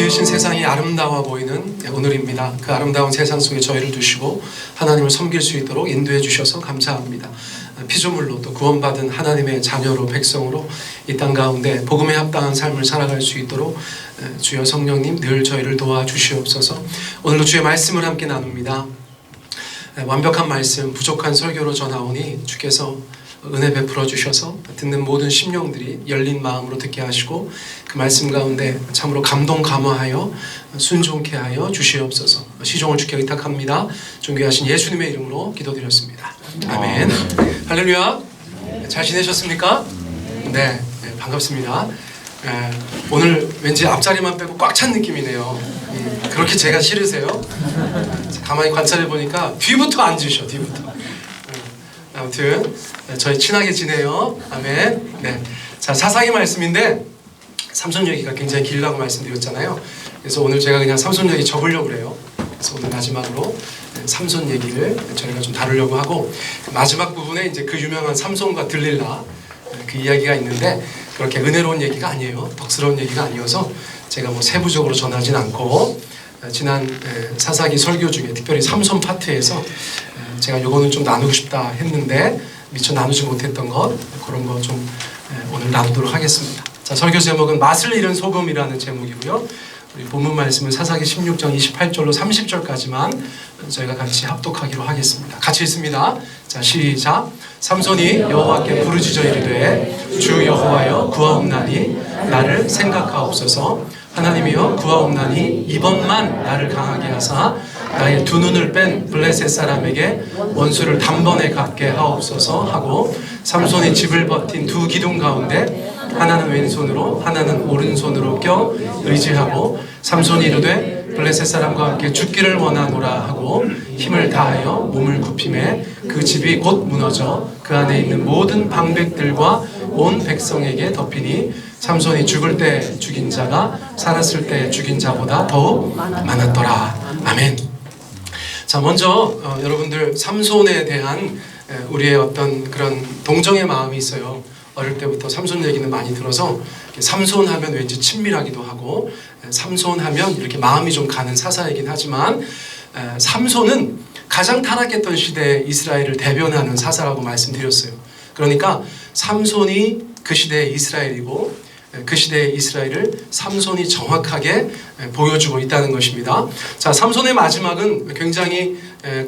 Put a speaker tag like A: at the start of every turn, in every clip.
A: 지으신 세상이 아름다워 보이는 오늘입니다. 그 아름다운 세상 속에 저희를 두시고 하나님을 섬길 수 있도록 인도해 주셔서 감사합니다. 피조물로 또 구원받은 하나님의 자녀로 백성으로 이 땅 가운데 복음에 합당한 삶을 살아갈 수 있도록 주여 성령님 늘 저희를 도와주시옵소서. 오늘도 주의 말씀을 함께 나눕니다. 완벽한 말씀, 부족한 설교로 전하오니 주께서 은혜 베풀어 주셔서 듣는 모든 심령들이 열린 마음으로 듣게 하시고 그 말씀 가운데 참으로 감동 감화하여 순종케 하여 주시옵소서. 시종을 주께 의탁합니다. 존귀하신 예수님의 이름으로 기도드렸습니다. 아멘. 할렐루야. 잘 지내셨습니까? 네, 반갑습니다. 오늘 왠지 앞자리만 빼고 꽉 찬 느낌이네요. 그렇게 제가 싫으세요? 가만히 관찰해 보니까 뒤부터 앉으셔. 뒤부터. 아무튼 저희 친하게 지내요. 아멘. 네. 자, 사사기 말씀인데 삼손 얘기가 굉장히 길다고 말씀드렸잖아요. 그래서 오늘 제가 그냥 삼손 얘기 접으려고 그래요. 그래서 오늘 마지막으로 삼손 얘기를 저희가 좀 다루려고 하고, 마지막 부분에 이제 그 유명한 삼손과 들릴라 그 이야기가 있는데 그렇게 은혜로운 얘기가 아니에요. 덕스러운 얘기가 아니어서 제가 뭐 세부적으로 전하진 않고, 지난 사사기 설교 중에 특별히 삼손 파트에서 제가 요거는 좀 나누고 싶다 했는데 미처 나누지 못했던 것, 그런 거 좀 오늘 나누도록 하겠습니다. 자, 설교 제목은 맛을 잃은 소금이라는 제목이고요. 우리 본문 말씀은 사사기 16장 28절로 30절까지만 저희가 같이 합독하기로 하겠습니다. 같이 읽습니다. 자, 시작. 삼손이 여호와께 부르짖어 이르되 주 여호와여 구하옵나니 나를 생각하옵소서. 하나님이여 구하옵나니 이번만 나를 강하게 하사 나의 두 눈을 뺀 블레셋 사람에게 원수를 단번에 갚게 하옵소서 하고, 삼손이 집을 버틴 두 기둥 가운데 하나는 왼손으로 하나는 오른손으로 껴 의지하고, 삼손이 이르되 블레셋 사람과 함께 죽기를 원하노라 하고 힘을 다하여 몸을 굽히매 그 집이 곧 무너져 그 안에 있는 모든 방백들과 온 백성에게 덮이니 삼손이 죽을 때 죽인 자가 살았을 때 죽인 자보다 더욱 많았더라. 아멘. 자, 먼저 여러분들 삼손에 대한 우리의 어떤 그런 동정의 마음이 있어요. 어릴 때부터 삼손 얘기는 많이 들어서 삼손 하면 왠지 친밀하기도 하고, 삼손 하면 이렇게 마음이 좀 가는 사사이긴 하지만, 삼손은 가장 타락했던 시대의 이스라엘을 대변하는 사사라고 말씀드렸어요. 그러니까 삼손이 그 시대의 이스라엘이고 그 시대의 이스라엘을 삼손이 정확하게 보여주고 있다는 것입니다. 자, 삼손의 마지막은 굉장히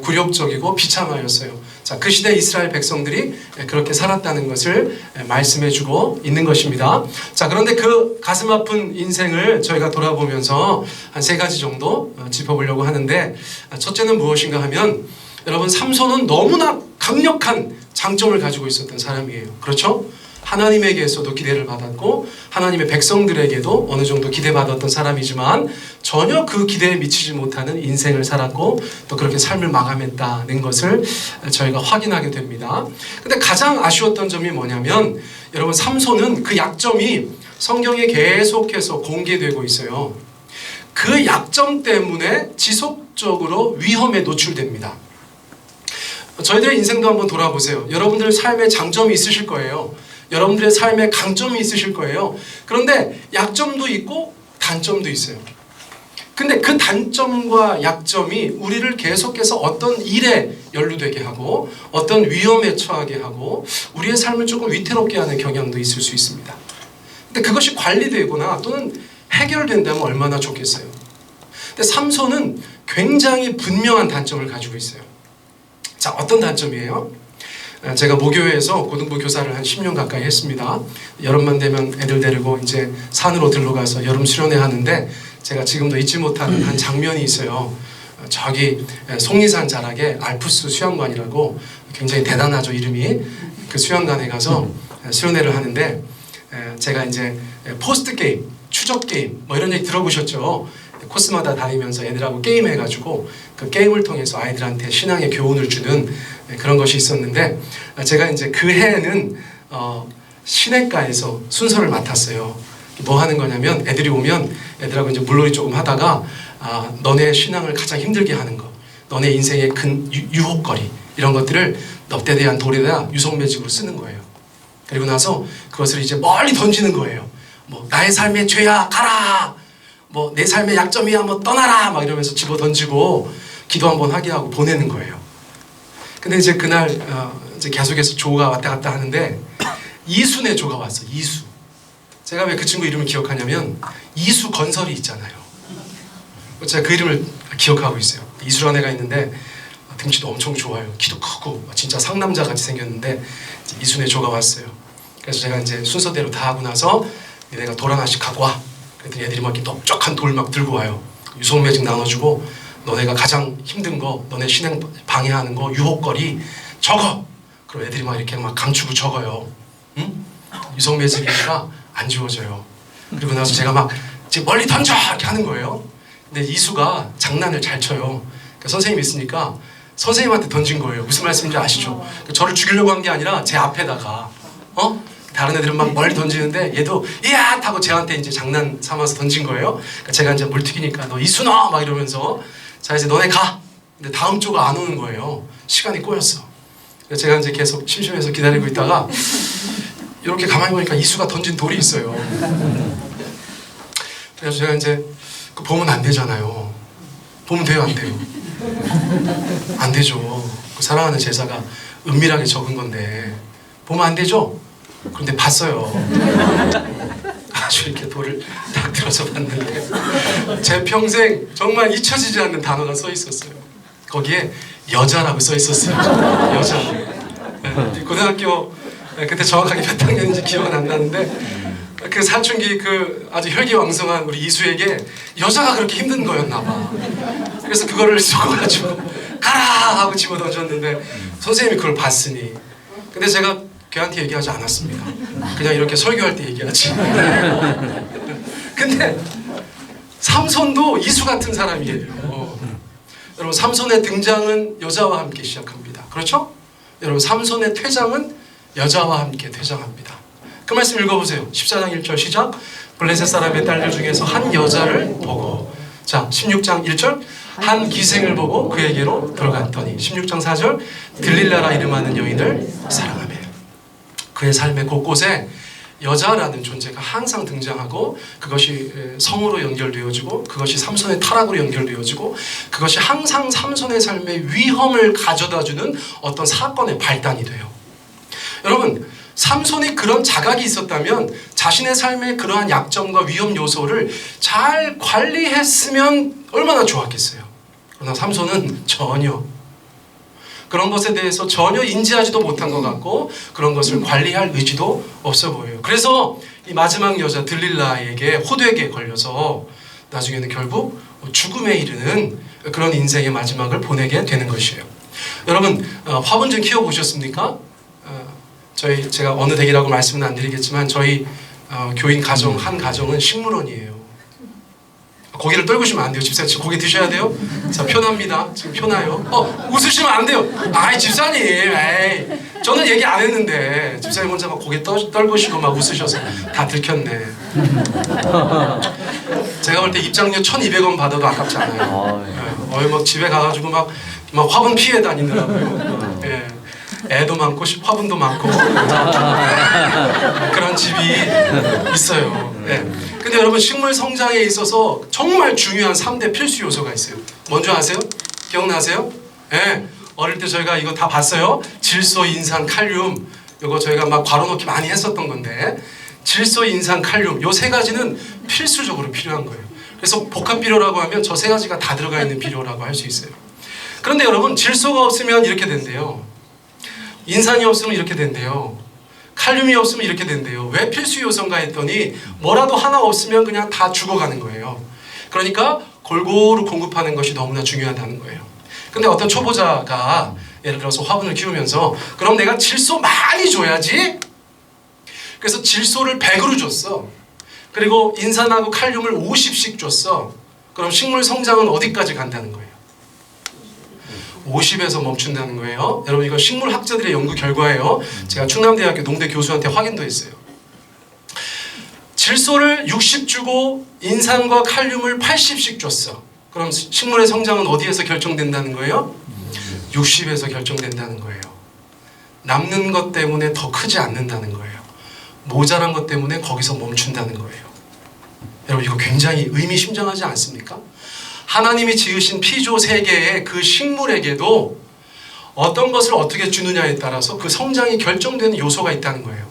A: 굴욕적이고 비참하였어요. 자, 그 시대 이스라엘 백성들이 그렇게 살았다는 것을 말씀해주고 있는 것입니다. 자, 그런데 그 가슴 아픈 인생을 저희가 돌아보면서 한 세 가지 정도 짚어보려고 하는데, 첫째는 무엇인가 하면, 여러분, 삼손은 너무나 강력한 장점을 가지고 있었던 사람이에요. 그렇죠? 하나님에게서도 기대를 받았고 하나님의 백성들에게도 어느 정도 기대받았던 사람이지만 전혀 그 기대에 미치지 못하는 인생을 살았고 또 그렇게 삶을 마감했다는 것을 저희가 확인하게 됩니다. 근데 가장 아쉬웠던 점이 뭐냐면, 여러분, 삼손은 그 약점이 성경에 계속해서 공개되고 있어요. 그 약점 때문에 지속적으로 위험에 노출됩니다. 저희들의 인생도 한번 돌아보세요. 여러분들 삶에 장점이 있으실 거예요. 여러분들의 삶에 강점이 있으실 거예요. 그런데 약점도 있고 단점도 있어요. 근데 그 단점과 약점이 우리를 계속해서 어떤 일에 연루되게 하고 어떤 위험에 처하게 하고 우리의 삶을 조금 위태롭게 하는 경향도 있을 수 있습니다. 근데 그것이 관리되거나 또는 해결된다면 얼마나 좋겠어요. 근데 삼손은 굉장히 분명한 단점을 가지고 있어요. 자, 어떤 단점이에요? 제가 모교회에서 고등부 교사를 한 10년 가까이 했습니다. 여름만 되면 애들 데리고 이제 산으로 들러가서 여름 수련회 하는데, 제가 지금도 잊지 못하는 한 장면이 있어요. 저기 속리산 자락에 알프스 수영관이라고 굉장히 대단하죠, 이름이. 그 수영관에 가서 수련회를 하는데, 제가 이제 포스트 게임, 추적 게임 뭐 이런 얘기 들어보셨죠? 코스마다 다니면서 애들하고 게임해가지고 그 게임을 통해서 아이들한테 신앙의 교훈을 주는 그런 것이 있었는데, 제가 이제 그 해에는 시내가에서 순서를 맡았어요. 뭐 하는 거냐면, 애들이 오면 애들하고 이제 물놀이 조금 하다가 너네 신앙을 가장 힘들게 하는 거, 너네 인생의 큰 유혹거리 이런 것들을 넙대대한 돌에다 유성매직으로 쓰는 거예요. 그리고 나서 그것을 이제 멀리 던지는 거예요. 뭐 나의 삶의 죄야 가라, 뭐 내 삶의 약점이야 뭐 떠나라 막 이러면서 집어 던지고 기도 한번 하게 하고 보내는 거예요. 근데 이제 그날 이제 계속해서 조가 왔다 갔다 하는데 이순의 조가 왔어. 이수. 제가 왜 그 친구 이름을 기억하냐면 이수 건설이 있잖아요. 제가 그 이름을 기억하고 있어요. 이수라는 애가 있는데 등치도 엄청 좋아요. 키도 크고 진짜 상남자 같이 생겼는데 이순의 조가 왔어요. 그래서 제가 이제 순서대로 다 하고 나서 내가 돌 하나씩 갖고 와. 그랬더니 애들이 막 이렇게 넓적한 돌 막 들고 와요. 유성매직 나눠주고 너네가 가장 힘든 거, 너네 신행 방해하는 거, 유혹거리 적어. 그럼 애들이 막 이렇게 막 감추고 적어요. 응? 유성매직이니까 안 지워져요. 그리고 나서 제가 막 지금 멀리 던져 이렇게 하는 거예요. 근데 이수가 장난을 잘 쳐요. 그러니까 선생님이 있으니까 선생님한테 던진 거예요. 무슨 말씀인지 아시죠? 저를 죽이려고 한 게 아니라 제 앞에다가 다른 애들은 막 멀리 던지는데 얘도 이야 하고 제한테 이제 장난 삼아서 던진 거예요. 그러니까 제가 이제 물튀기니까 너 이순아 막 이러면서 자 이제 너네 가. 근데 다음 조가 안 오는 거예요. 시간이 꼬였어. 그래서 제가 이제 계속 심심해서 기다리고 있다가 이렇게 가만히 보니까 이수가 던진 돌이 있어요. 그래서 제가 이제 그 보면 안 되잖아요. 보면 돼요, 안 돼요? 안 되죠. 그 사랑하는 제자가 은밀하게 적은 건데 보면 안 되죠? 그런데 봤어요. 아주 이렇게 돌을 딱 들어서 봤는데 제 평생 정말 잊혀지지 않는 단어가 써 있었어요. 거기에 여자라고 써 있었어요. 여자. 네, 고등학교 그때 정확하게 몇 학년인지 기억은 안 나는데 그 사춘기 그 아주 혈기왕성한 우리 이수에게 여자가 그렇게 힘든 거였나 봐. 그래서 그거를 쏘가지고 가라 하고 집어 던졌는데 선생님이 그걸 봤으니 근데 제가 걔한테 얘기하지 않았습니다. 그냥 이렇게 설교할 때 얘기하지. 근데 삼손도 이수 같은 사람이에요. 여러분 삼손의 등장은 여자와 함께 시작합니다. 그렇죠? 여러분 삼손의 퇴장은 여자와 함께 퇴장합니다. 그 말씀 읽어보세요. 14장 1절 시작. 블레셋 사람의 딸들 중에서 한 여자를 보고 자 16장 1절 한 기생을 보고 그에게로 들어갔더니 16장 4절 들릴라라 이름하는 여인을 사랑하며 그의 삶의 곳곳에 여자라는 존재가 항상 등장하고 그것이 성으로 연결되어지고 그것이 삼손의 타락으로 연결되어지고 그것이 항상 삼손의 삶에 위험을 가져다주는 어떤 사건의 발단이 돼요. 여러분 삼손이 그런 자각이 있었다면 자신의 삶의 그러한 약점과 위험 요소를 잘 관리했으면 얼마나 좋았겠어요. 그러나 삼손은 전혀 그런 것에 대해서 전혀 인지하지도 못한 것 같고 그런 것을 관리할 의지도 없어 보여요. 그래서 이 마지막 여자 들릴라에게 호되게 걸려서 나중에는 결국 죽음에 이르는 그런 인생의 마지막을 보내게 되는 것이에요. 여러분 화분 좀 키워보셨습니까? 제가 어느 댁이라고 말씀은 안 드리겠지만 저희 교인 가정 한 가정은 식물원이에요. 고기를 떨구시면 안 돼요. 집사님 지금 고기 드셔야 돼요. 자 편합니다. 지금 편해요. 웃으시면 안 돼요. 아이 집사님, 에이 저는 얘기 안 했는데 집사님 혼자 막 고기 떨구시고 막 웃으셔서 다 들켰네. 제가 볼 때 입장료 1,200원 받아도 아깝지 않아요. 막 집에 가가지고 막 화분 피해 다니더라고요. 예. 애도 많고 화분도 많고 그런 집이 있어요. 네. 근데 여러분 식물 성장에 있어서 정말 중요한 3대 필수 요소가 있어요. 뭔지 아세요? 기억나세요? 네. 어릴 때 저희가 이거 다 봤어요. 질소, 인산, 칼륨 이거 저희가 막 괄호넣기 많이 했었던 건데 질소, 인산, 칼륨 요 세 가지는 필수적으로 필요한 거예요. 그래서 복합 비료라고 하면 저 세 가지가 다 들어가 있는 비료라고 할 수 있어요. 그런데 여러분 질소가 없으면 이렇게 된대요. 인산이 없으면 이렇게 된대요. 칼륨이 없으면 이렇게 된대요. 왜 필수 요소인가 했더니 뭐라도 하나 없으면 그냥 다 죽어가는 거예요. 그러니까 골고루 공급하는 것이 너무나 중요하다는 거예요. 근데 어떤 초보자가 예를 들어서 화분을 키우면서 그럼 내가 질소 많이 줘야지. 그래서 질소를 100으로 줬어. 그리고 인산하고 칼륨을 50씩 줬어. 그럼 식물 성장은 어디까지 간다는 거예요? 50에서 멈춘다는 거예요. 여러분 이거 식물학자들의 연구 결과예요. 제가 충남대학교 농대 교수한테 확인도 했어요. 질소를 60 주고 인산과 칼륨을 80씩 줬어. 그럼 식물의 성장은 어디에서 결정된다는 거예요? 60에서 결정된다는 거예요. 남는 것 때문에 더 크지 않는다는 거예요. 모자란 것 때문에 거기서 멈춘다는 거예요. 여러분 이거 굉장히 의미심장하지 않습니까? 하나님이 지으신 피조 세계의 그 식물에게도 어떤 것을 어떻게 주느냐에 따라서 그 성장이 결정되는 요소가 있다는 거예요.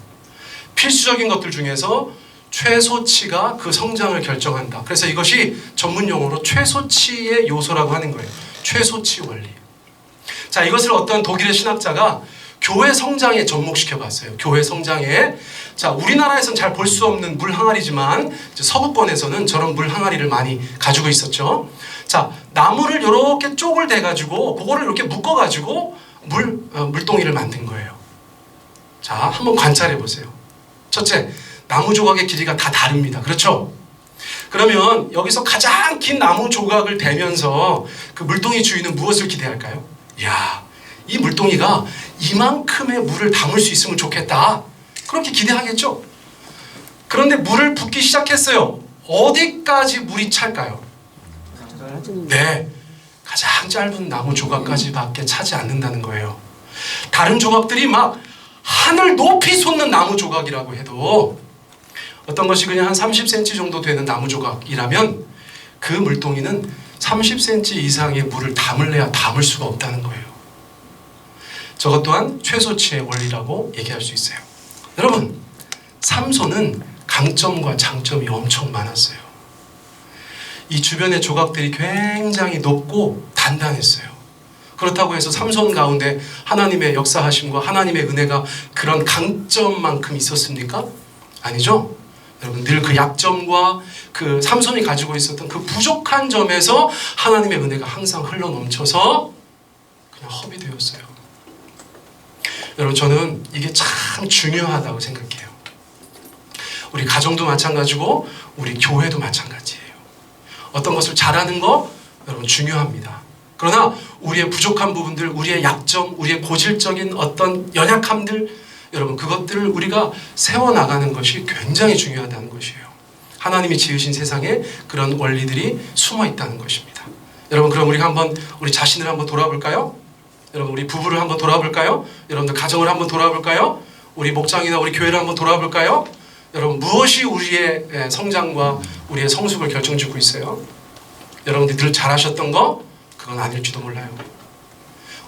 A: 필수적인 것들 중에서 최소치가 그 성장을 결정한다. 그래서 이것이 전문 용어로 최소치의 요소라고 하는 거예요. 최소치 원리. 자, 이것을 어떤 독일의 신학자가 교회 성장에 접목시켜 봤어요. 교회 성장에. 자, 우리나라에서는 잘 볼 수 없는 물 항아리지만 서구권에서는 저런 물 항아리를 많이 가지고 있었죠. 자, 나무를 이렇게 쪽을 대가지고 그거를 이렇게 묶어가지고 물동이를 만든 거예요. 자, 한번 관찰해 보세요. 첫째, 나무 조각의 길이가 다 다릅니다. 그렇죠? 그러면 여기서 가장 긴 나무 조각을 대면서 그 물동이 주인은 무엇을 기대할까요? 이야, 이 물동이가 이만큼의 물을 담을 수 있으면 좋겠다. 그렇게 기대하겠죠? 그런데 물을 붓기 시작했어요. 어디까지 물이 찰까요? 네, 가장 짧은 나무 조각까지밖에 차지 않는다는 거예요. 다른 조각들이 막 하늘 높이 솟는 나무 조각이라고 해도 어떤 것이 그냥 한 30cm 정도 되는 나무 조각이라면 그 물동이는 30cm 이상의 물을 담을래야 담을 수가 없다는 거예요. 저것 또한 최소치의 원리라고 얘기할 수 있어요. 여러분, 삼손은 강점과 장점이 엄청 많았어요. 이 주변의 조각들이 굉장히 높고 단단했어요. 그렇다고 해서 삼손 가운데 하나님의 역사하심과 하나님의 은혜가 그런 강점만큼 있었습니까? 아니죠? 여러분, 늘 그 약점과 그 삼손이 가지고 있었던 그 부족한 점에서 하나님의 은혜가 항상 흘러넘쳐서 그냥 허비되었어요. 여러분, 저는 이게 참 중요하다고 생각해요. 우리 가정도 마찬가지고 우리 교회도 마찬가지예요. 어떤 것을 잘하는 거 여러분 중요합니다. 그러나 우리의 부족한 부분들, 우리의 약점, 우리의 고질적인 어떤 연약함들, 여러분 그것들을 우리가 세워나가는 것이 굉장히 중요하다는 것이에요. 하나님이 지으신 세상에 그런 원리들이 숨어 있다는 것입니다. 여러분, 그럼 우리가 한번 우리 자신을 한번 돌아볼까요? 여러분, 우리 부부를 한번 돌아볼까요? 여러분들 가정을 한번 돌아볼까요? 우리 목장이나 우리 교회를 한번 돌아볼까요? 여러분, 무엇이 우리의 성장과 우리의 성숙을 결정짓고 있어요? 여러분들이 늘 잘하셨던 거? 그건 아닐지도 몰라요.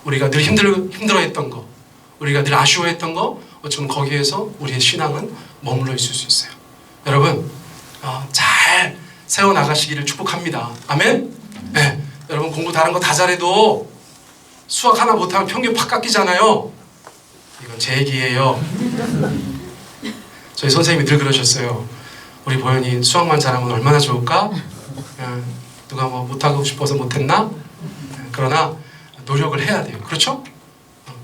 A: 우리가 늘 힘들어했던 거, 우리가 늘 아쉬워했던 거, 어쩌면 거기에서 우리의 신앙은 머물러 있을 수 있어요. 여러분, 잘 세워나가시기를 축복합니다. 아멘? 네. 여러분, 공부 다른 거 다 잘해도 수학 하나 못하면 평균 팍 깎이잖아요. 이건 제 얘기예요. 저희 선생님이 늘 그러셨어요. 우리 보현이 수학만 잘하면 얼마나 좋을까? 누가 뭐 못하고 싶어서 못했나? 그러나 노력을 해야 돼요. 그렇죠?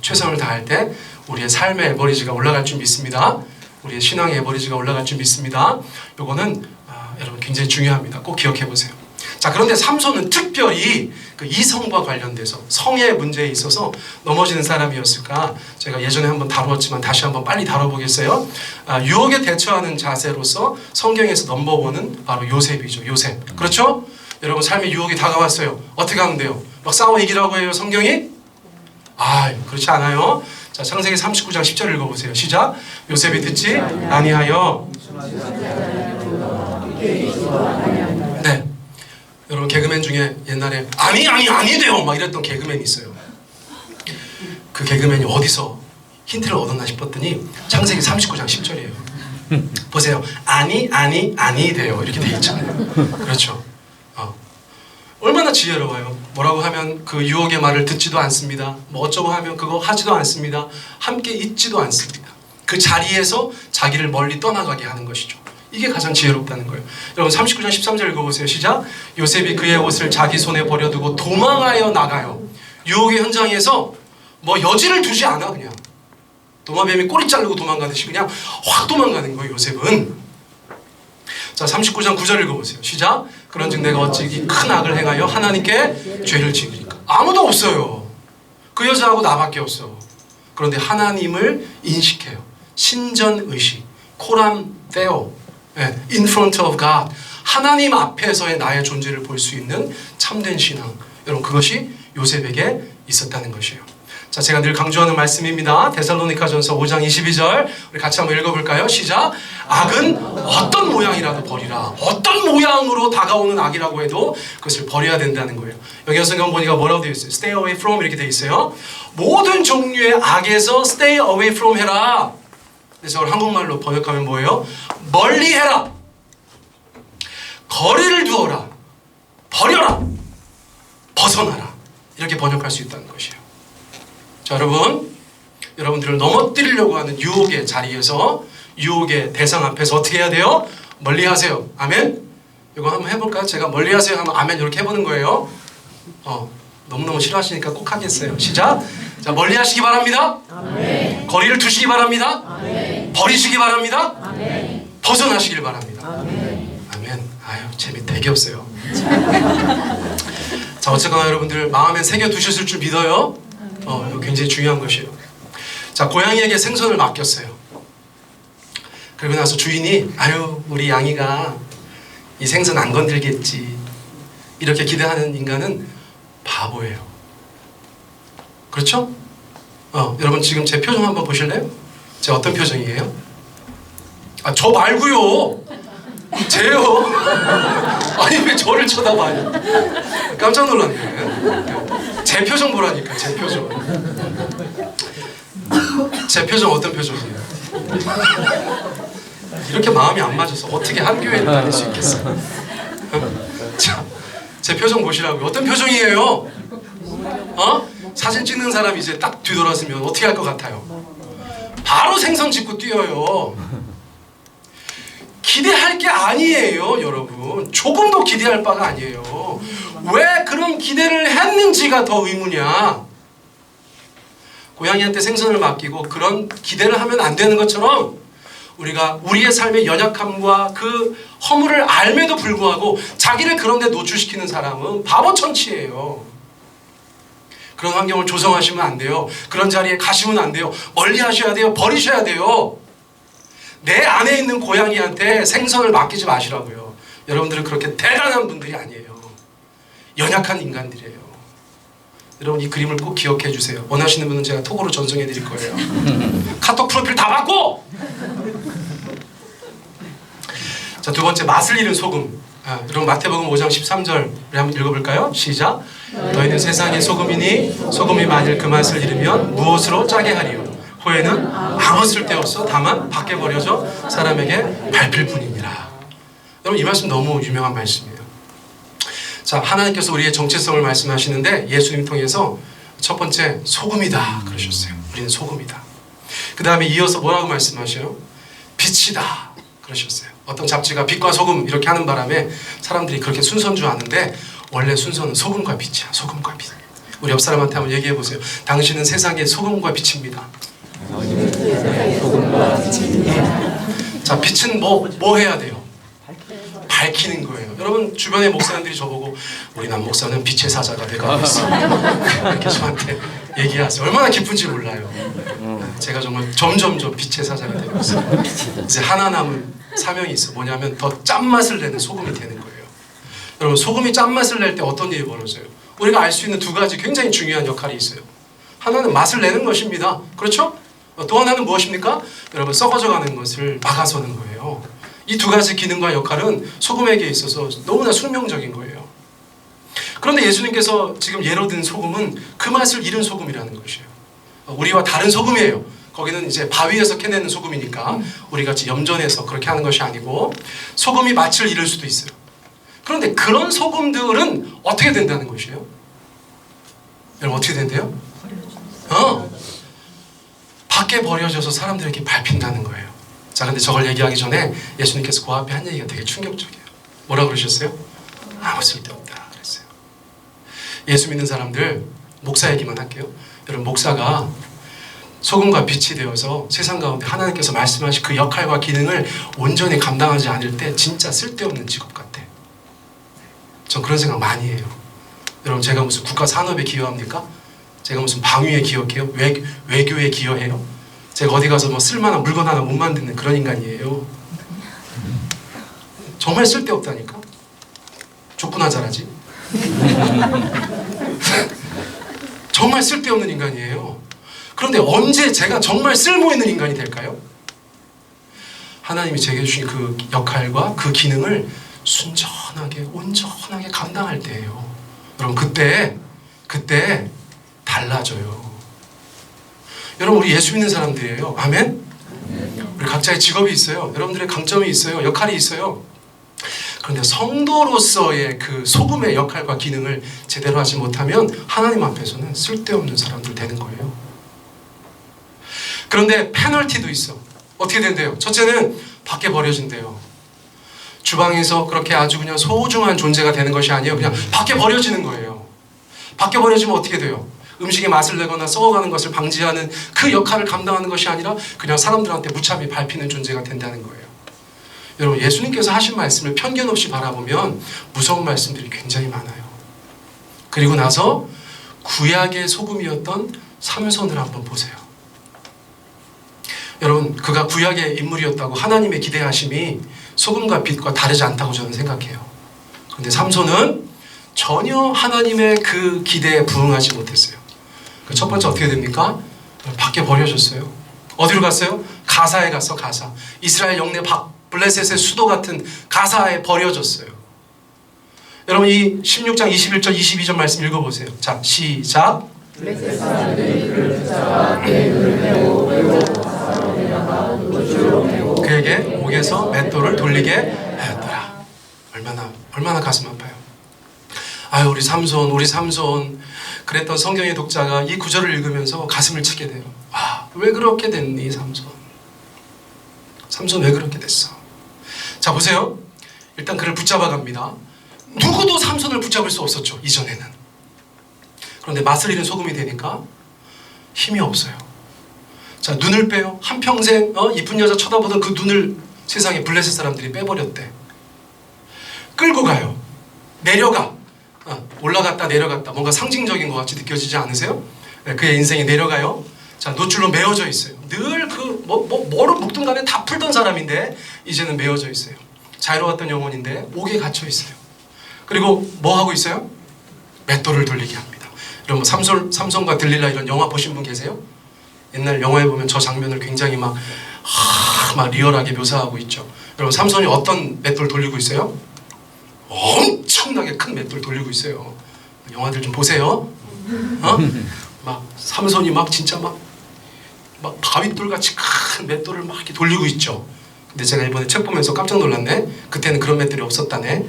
A: 최선을 다할 때 우리의 삶의 에버리지가 올라갈 줄 믿습니다. 우리의 신앙의 에버리지가 올라갈 줄 믿습니다. 요거는 여러분 굉장히 중요합니다. 꼭 기억해 보세요. 자, 그런데 삼손은 특별히 그 이성과 관련돼서 성의 문제에 있어서 넘어지는 사람이었을까? 제가 예전에 한번 다루었지만 다시 한번 빨리 다뤄보겠어요. 유혹에 대처하는 자세로서 성경에서 넘버원은 바로 요셉이죠. 요셉. 그렇죠? 여러분, 삶의 유혹이 다가왔어요. 어떻게 하면 돼요? 막 싸워 이기라고 해요, 성경이? 그렇지 않아요. 자, 창세기 39장 10절 읽어보세요. 시작. 요셉이 듣지 아니하여. 네. 여러분, 개그맨 중에 옛날에 아니 돼요 막 이랬던 개그맨이 있어요. 그 개그맨이 어디서 힌트를 얻었나 싶었더니 창세기 39장 10절이에요. 보세요. 아니 돼요 이렇게 돼 있잖아요. 그렇죠. 얼마나 지혜로워요. 뭐라고 하면 그 유혹의 말을 듣지도 않습니다. 뭐 어쩌고 하면 그거 하지도 않습니다. 함께 있지도 않습니다. 그 자리에서 자기를 멀리 떠나가게 하는 것이죠. 이게 가장 지혜롭다는 거예요. 여러분, 39장 13절 읽어보세요. 시작. 요셉이 그의 옷을 자기 손에 버려두고 도망하여 나가요. 유혹의 현장에서 뭐 여지를 두지 않아. 그냥 도마뱀이 꼬리 자르고 도망가듯이 그냥 확 도망가는 거예요, 요셉은. 자, 39장 9절 읽어보세요. 시작. 그런즉 내가 어찌 이 큰 악을 행하여 하나님께 죄를 지으리까? 아무도 없어요. 그 여자하고 나밖에 없어. 그런데 하나님을 인식해요. 신전의식, 코람 데오, in front of God. 하나님 앞에서의 나의 존재를 볼 수 있는 참된 신앙. 여러분, 그것이 요셉에게 있었다는 것이에요. 자, 제가 늘 강조하는 말씀입니다. 데살로니가전서 5장 22절 우리 같이 한번 읽어볼까요? 시작. 악은 어떤 모양이라도 버리라. 어떤 모양으로 다가오는 악이라고 해도 그것을 버려야 된다는 거예요. 여기 성경 보니까 뭐라고 되어 있어요? Stay away from 이렇게 되어 있어요. 모든 종류의 악에서 stay away from 해라. 그래서 저걸 한국말로 번역하면 뭐예요? 멀리 해라. 거리를 두어라. 버려라. 벗어나라. 이렇게 번역할 수 있다는 것이에요. 자, 여러분들을 넘어뜨리려고 하는 유혹의 자리에서, 유혹의 대상 앞에서 어떻게 해야 돼요? 멀리 하세요. 아멘? 이거 한번 해볼까요? 제가 멀리 하세요 하면 아멘 이렇게 해보는 거예요. 너무너무 싫어하시니까 꼭 하겠어요. 시작. 자, 멀리 하시기 바랍니다. 아멘. 거리를 두시기 바랍니다. 아멘. 버리시기 바랍니다. 아멘. 벗어나시길 바랍니다. 아멘. 아멘. 아유, 재미 되게 없어요. 자, 어쨌거나 여러분들 마음에 새겨두셨을 줄 믿어요. 이거 굉장히 중요한 것이에요. 자, 고양이에게 생선을 맡겼어요. 그리고 나서 주인이 아유, 우리 양이가 이 생선 안 건들겠지 이렇게 기대하는 인간은 바보예요. 그렇죠? 여러분 지금 제 표정 한번 보실래요? 제 어떤 표정이에요? 아, 저 말고요. 쟤요. 아니 왜 저를 쳐다봐요? 깜짝 놀랐네. 제 표정 보라니까. 제 표정. 제 표정 어떤 표정이에요? 이렇게 마음이 안 맞아서 어떻게 한 교회를 다닐 수 있겠어요? 자, 제 표정 보시라고요. 어떤 표정이에요? 사진 찍는 사람이 이제 딱 뒤돌아서면 어떻게 할 것 같아요? 바로 생선 짚고 뛰어요. 기대할 게 아니에요, 여러분. 조금도 기대할 바가 아니에요. 왜 그런 기대를 했는지가 더 의문이야. 고양이한테 생선을 맡기고 그런 기대를 하면 안 되는 것처럼 우리가 우리의 삶의 연약함과 그 허물을 알매도 불구하고 자기를 그런 데 노출시키는 사람은 바보천치예요. 그런 환경을 조성하시면 안 돼요. 그런 자리에 가시면 안 돼요. 멀리 하셔야 돼요. 버리셔야 돼요. 내 안에 있는 고양이한테 생선을 맡기지 마시라고요. 여러분들은 그렇게 대단한 분들이 아니에요. 연약한 인간들이에요. 여러분 이 그림을 꼭 기억해 주세요. 원하시는 분은 제가 톡으로 전송해 드릴 거예요. 카톡 프로필 다 받고! 자, 두 번째, 맛을 잃은 소금. 여러분 마태복음 5장 13절 우리 한번 읽어볼까요? 시작. 너희는 세상의 소금이니 소금이 만일 그 맛을 잃으면 무엇으로 짜게 하리요? 후에는 아무 쓸데없어 다만 밖에 버려져 사람에게 밟힐 뿐이니라. 여러분 이 말씀 너무 유명한 말씀이에요. 자, 하나님께서 우리의 정체성을 말씀하시는데 예수님 통해서 첫 번째 소금이다 그러셨어요. 우리는 소금이다. 그 다음에 이어서 뭐라고 말씀하셔요? 빛이다 그러셨어요. 어떤 잡지가 빛과 소금 이렇게 하는 바람에 사람들이 그렇게 순서인 줄 아는데 원래 순서는 소금과 빛이야. 소금과 빛. 우리 옆 사람한테 한번 얘기해 보세요. 당신은 세상의 소금과 빛입니다. 자, 빛은 뭐 해야 돼요? 밝히는 거예요. 여러분 주변의 목사님들이 저보고 우리 남 목사는 빛의 사자가 돼가고 있어 이렇게 저한테 얘기하세요. 얼마나 기쁜지 몰라요. 제가 정말 점점점 빛의 사자가 되고 있어요. 이제 하나 남은 사명이 있어. 뭐냐면 더 짠맛을 내는 소금이 되는 거예요. 여러분 소금이 짠맛을 낼 때 어떤 일이 벌어져요? 우리가 알 수 있는 두 가지 굉장히 중요한 역할이 있어요. 하나는 맛을 내는 것입니다. 그렇죠? 또 하나는 무엇입니까? 여러분 썩어져 가는 것을 막아서는 거예요. 이 두 가지 기능과 역할은 소금에게 있어서 너무나 숙명적인 거예요. 그런데 예수님께서 지금 예로 든 소금은 그 맛을 잃은 소금이라는 것이에요. 우리와 다른 소금이에요. 거기는 이제 바위에서 캐내는 소금이니까 우리 같이 염전해서 그렇게 하는 것이 아니고 소금이 맛을 잃을 수도 있어요. 그런데 그런 소금들은 어떻게 된다는 것이에요? 여러분 어떻게 된대요? 밖에 버려져서 사람들에게 밟힌다는 거예요. 자, 근데 저걸 얘기하기 전에 예수님께서 그 앞에 한 얘기가 되게 충격적이에요. 뭐라고 그러셨어요? 아무 쓸데없다 그랬어요. 예수 믿는 사람들, 목사 얘기만 할게요. 여러분 목사가 소금과 빛이 되어서 세상 가운데 하나님께서 말씀하신 그 역할과 기능을 온전히 감당하지 않을 때 진짜 쓸데없는 직업 같아. 전 그런 생각 많이 해요. 여러분 제가 무슨 국가 산업에 기여합니까? 제가 무슨 방위에 기여해요? 외교에 기여해요? 제가 어디 가서 뭐 쓸만한 물건 하나 못 만드는 그런 인간이에요. 정말 쓸데없다니까? 족구나 잘하지? 정말 쓸데없는 인간이에요. 그런데 언제 제가 정말 쓸모있는 인간이 될까요? 하나님이 제게 주신 그 역할과 그 기능을 순전하게 온전하게 감당할 때예요. 여러분 그때 달라져요. 여러분 우리 예수 믿는 사람들이에요. 아멘? 우리 각자의 직업이 있어요. 여러분들의 강점이 있어요. 역할이 있어요. 그런데 성도로서의 그 소금의 역할과 기능을 제대로 하지 못하면 하나님 앞에서는 쓸데없는 사람들 되는 거예요. 그런데 페널티도 있어. 어떻게 된대요? 첫째는 밖에 버려진대요. 주방에서 그렇게 아주 그냥 소중한 존재가 되는 것이 아니에요. 그냥 밖에 버려지는 거예요. 밖에 버려지면 어떻게 돼요? 음식의 맛을 내거나 썩어가는 것을 방지하는 그 역할을 감당하는 것이 아니라 그냥 사람들한테 무참히 밟히는 존재가 된다는 거예요. 여러분 예수님께서 하신 말씀을 편견 없이 바라보면 무서운 말씀들이 굉장히 많아요. 그리고 나서 구약의 소금이었던 삼손을 한번 보세요. 여러분 그가 구약의 인물이었다고 하나님의 기대하심이 소금과 빛과 다르지 않다고 저는 생각해요. 그런데 삼손은 전혀 하나님의 그 기대에 부응하지 못했어요. 그 첫 번째 어떻게 됩니까? 밖에 버려졌어요. 어디로 갔어요? 가사에 갔어. 가사. 이스라엘 영내 블레셋의 수도 같은 가사에 버려졌어요. 여러분 이 16장 21절 22절 말씀 읽어보세요. 자 시작. 블레셋 사람들이 그를 붙잡아 그의 눈을 메고 가사로 내려가 노줄로 메고 그에게 목에서 맷돌을 돌리게 하였더라. 얼마나 가슴 아파요. 아유 우리 삼손 그랬던 성경의 독자가 이 구절을 읽으면서 가슴을 치게 돼요. 아, 왜 그렇게 됐니 삼손 왜 그렇게 됐어? 자 보세요. 일단 그를 붙잡아 갑니다. 누구도 삼손을 붙잡을 수 없었죠 이전에는. 그런데 맛을 잃은 소금이 되니까 힘이 없어요. 자 눈을 빼요. 한평생 이쁜 여자 쳐다보던 그 눈을 세상에 블레셋 사람들이 빼버렸대. 끌고 가요. 내려가. 올라갔다 내려갔다 뭔가 상징적인 것 같이 느껴지지 않으세요? 네, 그의 인생이 내려가요. 자 노줄로 메어져 있어요. 늘 뭐를 묶든 간에 다 풀던 사람인데 이제는 메어져 있어요. 자유로웠던 영혼인데 옥에 갇혀 있어요. 그리고 뭐 하고 있어요? 맷돌을 돌리게 합니다. 여러분 삼손과 들릴라 이런 영화 보신 분 계세요? 옛날 영화에 보면 저 장면을 굉장히 막 리얼하게 묘사하고 있죠. 여러분 삼손이 어떤 맷돌 돌리고 있어요? 엄청나게 큰 맷돌 돌리고 있어요. 영화들 좀 보세요. 막 삼손이 막 진짜 막 바윗돌 같이 큰 맷돌을 막 이렇게 돌리고 있죠. 근데 제가 이번에 책 보면서 깜짝 놀랐네. 그때는 그런 맷돌이 없었다네.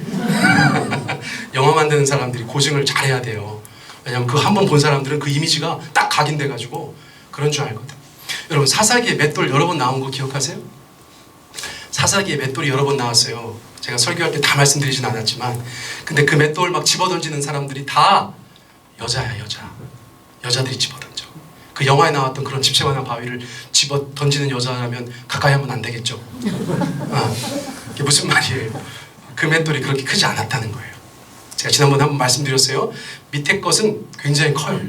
A: 영화 만드는 사람들이 고증을 잘해야 돼요. 왜냐면 그 한 번 본 사람들은 그 이미지가 딱 각인돼가지고 그런 줄 알거든. 여러분 사사기에 맷돌 여러 번 나온 거 기억하세요? 사사기에 맷돌이 여러 번 나왔어요. 제가 설교할 때 다 말씀드리진 않았지만 근데 그 맷돌 막 집어던지는 사람들이 다 여자야 여자. 여자들이 집어던져. 그 영화에 나왔던 그런 집채만한 바위를 집어던지는 여자라면 가까이 하면 안 되겠죠. 이게 무슨 말이에요? 그 맷돌이 그렇게 크지 않았다는 거예요. 제가 지난번에 한번 말씀드렸어요. 밑에 것은 굉장히 커요.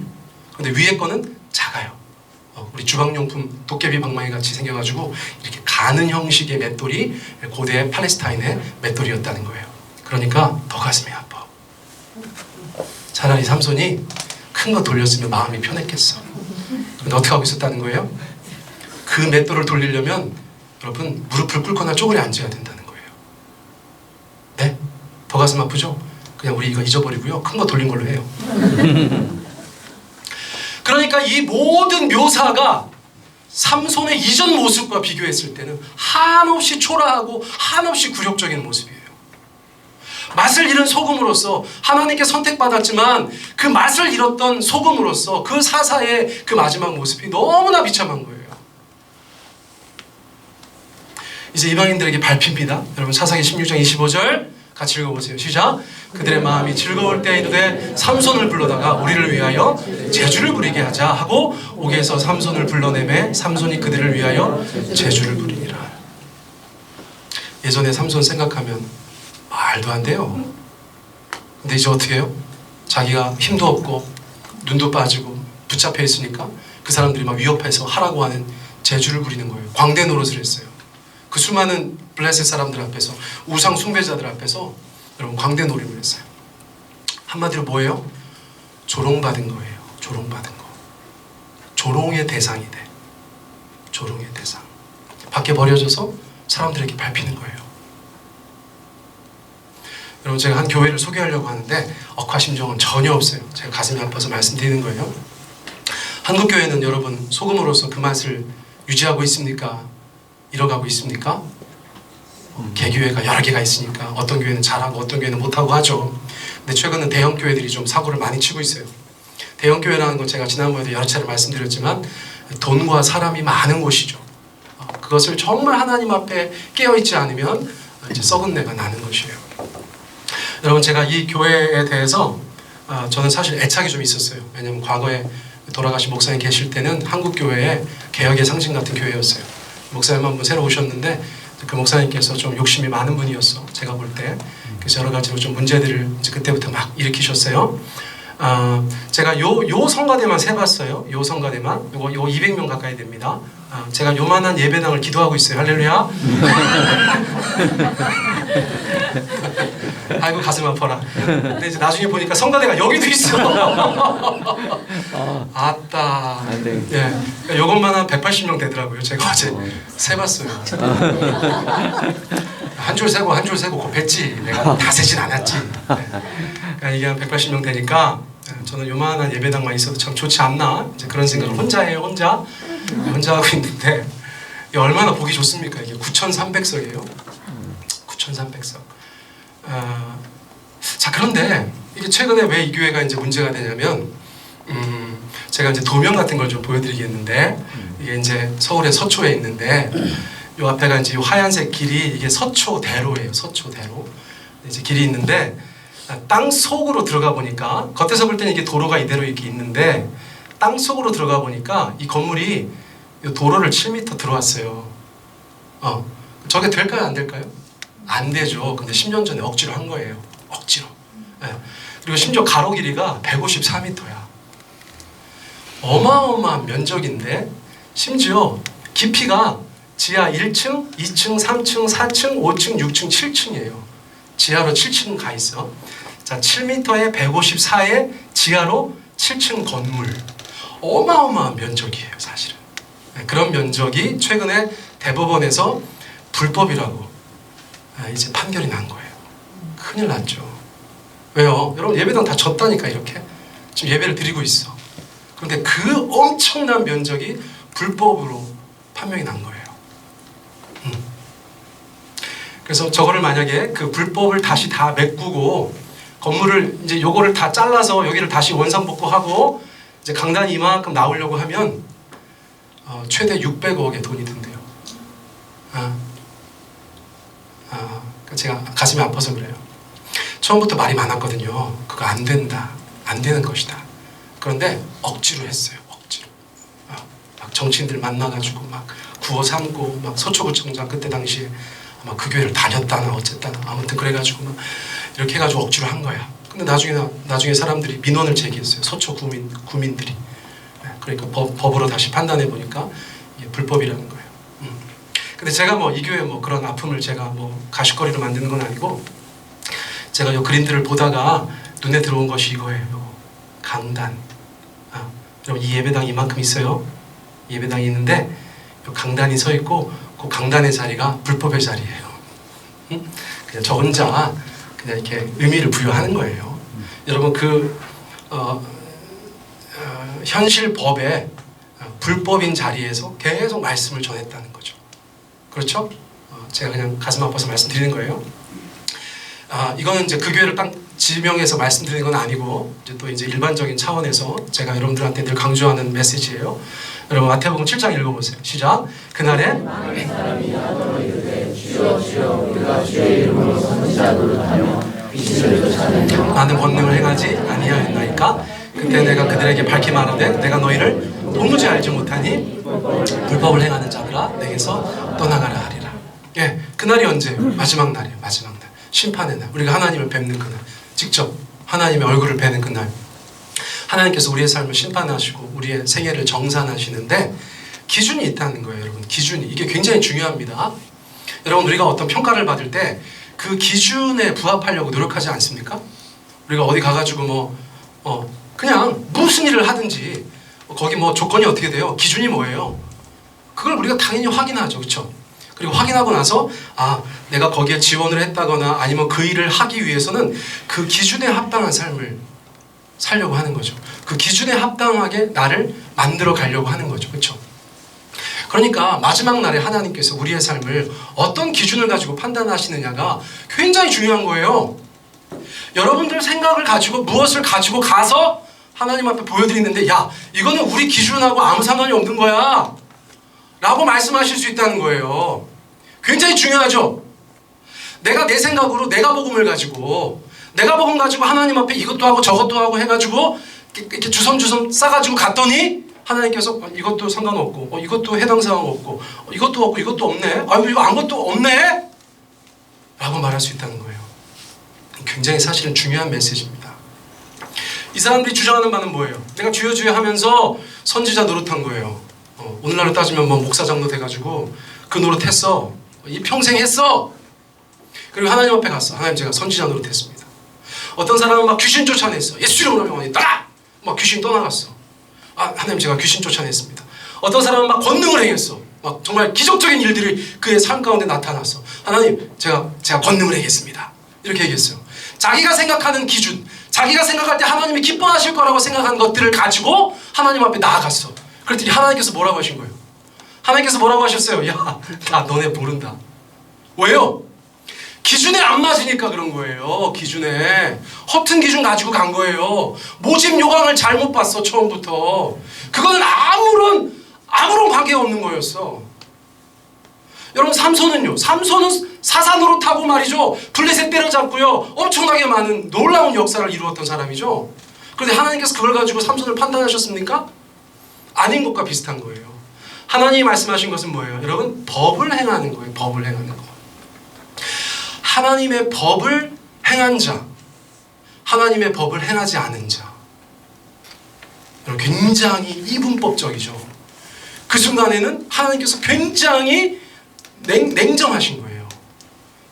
A: 그런데 위에 거는 작아요. 우리 주방용품 도깨비 방망이 같이 생겨가지고 이렇게 가는 형식의 맷돌이 고대 팔레스타인의 맷돌이었다는 거예요. 그러니까 더 가슴이 아파. 차라리 삼손이 큰 거 돌렸으면 마음이 편했겠어. 근데 어떻게 하고 있었다는 거예요? 그 맷돌을 돌리려면 여러분 무릎을 꿇거나 쪼그려 앉아야 된다는 거예요. 네? 더 가슴 아프죠? 그냥 우리 이거 잊어버리고요. 큰 거 돌린 걸로 해요. 그러니까 이 모든 묘사가 삼손의 이전 모습과 비교했을 때는 한없이 초라하고 한없이 굴욕적인 모습이에요. 맛을 잃은 소금으로서 하나님께 선택받았지만 그 맛을 잃었던 소금으로서 그 사사의 그 마지막 모습이 너무나 비참한 거예요. 이제 이방인들에게 밟힙니다. 여러분 사사기 16장 25절 같이 읽어보세요. 시작. 그들의 마음이 즐거울 때에 이르되 삼손을 불러다가 우리를 위하여 제주를 부리게 하자 하고 옥에서 삼손을 불러내매 삼손이 그들을 위하여 제주를 부리니라. 예전에 삼손 생각하면 말도 안 돼요. 근데 이제 어떻게 해요? 자기가 힘도 없고 눈도 빠지고 붙잡혀 있으니까 그 사람들이 막 위협해서 하라고 하는 제주를 부리는 거예요. 광대 노릇을 했어요. 그 수많은 블레셋 사람들 앞에서 우상 숭배자들 앞에서 여러분 광대 노림을 했어요. 한마디로 뭐예요? 조롱받은 거예요. 조롱받은 거. 조롱의 대상이 돼. 조롱의 대상. 밖에 버려져서 사람들에게 밟히는 거예요. 여러분, 제가 한 교회를 소개하려고 하는데 억하심정은 전혀 없어요. 제가 가슴이 아파서 말씀드리는 거예요. 한국 교회는 여러분 소금으로서 그 맛을 유지하고 있습니까? 잃어가고 있습니까? 개교회가 여러 개가 있으니까 어떤 교회는 잘하고 어떤 교회는 못하고 하죠. 근데 최근은 대형 교회들이 좀 사고를 많이 치고 있어요. 대형 교회라는 건 제가 지난번에도 여러 차례 말씀드렸지만 돈과 사람이 많은 곳이죠. 그것을 정말 하나님 앞에 깨어있지 않으면 이제 썩은 내가 나는 것이에요. 여러분, 제가 이 교회에 대해서 저는 사실 애착이 좀 있었어요. 왜냐하면 과거에 돌아가신 목사님 계실 때는 한국 교회의 개혁의 상징 같은 교회였어요. 목사님 한 분 새로 오셨는데 그 목사님께서 좀 욕심이 많은 분이었어, 제가 볼 때. 그래서 여러 가지로 좀 문제들을 이제 그때부터 막 일으키셨어요. 제가 요 성가대만 세봤어요. 요 성가대만 요 200명 가까이 됩니다. 제가 요만한 예배당을 기도하고 있어요. 할렐루야. 아이고 가슴 아파라. 근데 이제 나중에 보니까 성가대가 여기도 있어. 아따. 예, 요것만 한 180명 되더라고요. 제가 어제 세봤어요. 한 줄 세고 한 줄 세고 곱했지. 내가 다 세진 않았지. 그러니까 이게 한 180명 되니까 저는 요만한 예배당만 있어도 참 좋지 않나, 이제 그런 생각을 혼자 해요. 혼자 하고 있는데 이게 얼마나 보기 좋습니까? 이게 9,300석이에요. 9,300석. 자, 그런데 이게 최근에 왜 이 교회가 이제 문제가 되냐면, 제가 이제 도면 같은 걸 좀 보여드리겠는데, 이게 이제 서울의 서초에 있는데, 요 앞에가 이제 요 하얀색 길이 이게 서초대로예요. 서초대로. 이제 길이 있는데, 땅 속으로 들어가 보니까, 겉에서 볼 때는 이게 도로가 이대로 이렇게 있는데, 땅 속으로 들어가 보니까 이 건물이 요 도로를 7m 들어왔어요. 저게 될까요? 안 될까요? 안 되죠. 근데 10년 전에 억지로 한 거예요. 억지로. 네. 그리고 심지어 가로 길이가 154m야. 어마어마한 면적인데, 심지어 깊이가 지하 1층, 2층, 3층, 4층, 5층, 6층, 7층이에요. 지하로 7층 가 있어. 자, 7m에 154에 지하로 7층 건물. 어마어마한 면적이에요, 사실은. 네, 그런 면적이 최근에 대법원에서 불법이라고 이제 판결이 난 거예요. 큰일 났죠. 왜요? 여러분, 예배당 다 졌다니까. 이렇게 지금 예배를 드리고 있어. 그런데 그 엄청난 면적이 불법으로 판명이 난 거예요. 그래서 저거를 만약에 그 불법을 다시 다 메꾸고 건물을 이제 요거를 다 잘라서 여기를 다시 원상복구하고 이제 강단이 이만큼 나오려고 하면 최대 600억의 돈이 든대요. 그러니까 제가 가슴이 아파서 그래요. 처음부터 말이 많았거든요. 그거 안 된다. 안 되는 것이다. 그런데 억지로 했어요. 억지로. 막 정치인들 만나가지고 막 구호 삼고 막 서초구청장 그때 당시에 막 그 교회를 다녔다나 어쨌다나 아무튼 그래가지고 막 이렇게 해가지고 억지로 한 거야. 근데 나중에 사람들이 민원을 제기했어요. 서초 구민들이. 그러니까 법으로 다시 판단해 보니까 이게 불법이라는 거예요. 근데 제가 뭐 이 교회 뭐 그런 아픔을 제가 뭐 가십거리로 만드는 건 아니고, 제가 이 그림들을 보다가 눈에 들어온 것이 이거예요. 강단. 여러분, 이 예배당이 이만큼 있어요. 예배당이 있는데 이 강단이 서 있고 그 강단의 자리가 불법의 자리예요. 그냥 저 혼자 그냥 이렇게 의미를 부여하는 거예요. 여러분, 그 현실 법의 불법인 자리에서 계속 말씀을 전했다는 거죠. 그렇죠? 제가 그냥 가슴 아파서 말씀드리는 거예요. 이거는 이제 그 교회를 딱 지명해서 말씀드리는 건 아니고, 이제 또 이제 일반적인 차원에서 제가 여러분들한테 늘 강조하는 메시지예요. 여러분, 마태복음 7장 읽어보세요. 시작. 그날에 많은 사람이 나더러 이르되 주여 주여 우리가 주의 이름으로 선지자들을 하며 귀신을 쫓아내며 많은 권능을 행하지 아니하였나이까. 그때 내가 그들에게 밝히 말하되 내가 너희를 도무지 알지 못하니 불법을 행하는 자들아 내게서 떠나가라 하리라. 예, 그날이 언제예요? 마지막 날이에요. 마지막 날. 심판의 날. 우리가 하나님을 뵙는 그날. 직접 하나님의 얼굴을 뵈는 그날. 하나님께서 우리의 삶을 심판하시고 우리의 생애를 정산하시는데 기준이 있다는 거예요. 여러분, 기준이. 이게 굉장히 중요합니다. 여러분, 우리가 어떤 평가를 받을 때 그 기준에 부합하려고 노력하지 않습니까? 우리가 어디 가가지고 그냥 무슨 일을 하든지 거기 뭐 조건이 어떻게 돼요? 기준이 뭐예요? 그걸 우리가 당연히 확인하죠. 그렇죠? 그리고 확인하고 나서 내가 거기에 지원을 했다거나 아니면 그 일을 하기 위해서는 그 기준에 합당한 삶을 살려고 하는 거죠. 그 기준에 합당하게 나를 만들어 가려고 하는 거죠. 그렇죠? 그러니까 마지막 날에 하나님께서 우리의 삶을 어떤 기준을 가지고 판단하시느냐가 굉장히 중요한 거예요. 여러분들 생각을 가지고 무엇을 가지고 가서 하나님 앞에 보여드리는데 야, 이거는 우리 기준하고 아무 상관이 없는 거야 라고 말씀하실 수 있다는 거예요. 굉장히 중요하죠. 내가 내 생각으로 내가 복음을 가지고 내가 복음 가지고 하나님 앞에 이것도 하고 저것도 하고 해가지고 이렇게 주섬주섬 싸가지고 갔더니 하나님께서 이것도 상관없고 이것도 해당 사항 없고 이것도 없고 이것도 없네. 아이고 이거 아무것도 없네 라고 말할 수 있다는 거예요. 굉장히 사실은 중요한 메시지입니다. 이 사람들이 주장하는 바는 뭐예요? 내가 주여 주여 하면서 선지자 노릇한 거예요. 오늘날로 따지면 뭐 목사장로 돼가지고 그 노릇 했어. 이 평생 했어. 그리고 하나님 앞에 갔어. 하나님 제가 선지자 노릇 했습니다. 어떤 사람은 막 귀신 쫓아냈어. 예수 이름으로 명하니 따라! 막 귀신 떠나갔어. 하나님 제가 귀신 쫓아냈습니다. 어떤 사람은 막 권능을 행했어. 막 정말 기적적인 일들이 그의 삶 가운데 나타났어. 하나님 제가 권능을 행했습니다. 이렇게 얘기했어요. 자기가 생각하는 기준, 자기가 생각할 때 하나님이 기뻐하실 거라고 생각한 것들을 가지고 하나님 앞에 나아갔어. 그랬더니 하나님께서 뭐라고 하신 거예요? 하나님께서 뭐라고 하셨어요? 야, 나 너네 모른다. 왜요? 기준에 안 맞으니까 그런 거예요. 기준에 허튼 기준 가지고 간 거예요. 모집 요강을 잘못 봤어. 처음부터. 그거는 아무런 관계가 없는 거였어. 여러분 삼손은요. 삼손은 사산으로 타고 말이죠. 블레셋 때려잡고요. 엄청나게 많은 놀라운 역사를 이루었던 사람이죠. 그런데 하나님께서 그걸 가지고 삼손을 판단하셨습니까? 아닌 것과 비슷한 거예요. 하나님이 말씀하신 것은 뭐예요? 여러분 법을 행하는 거예요. 법을 행하는 거. 하나님의 법을 행한 자, 하나님의 법을 행하지 않은 자. 굉장히 이분법적이죠. 그 순간에는 하나님께서 굉장히 냉정하신 거예요.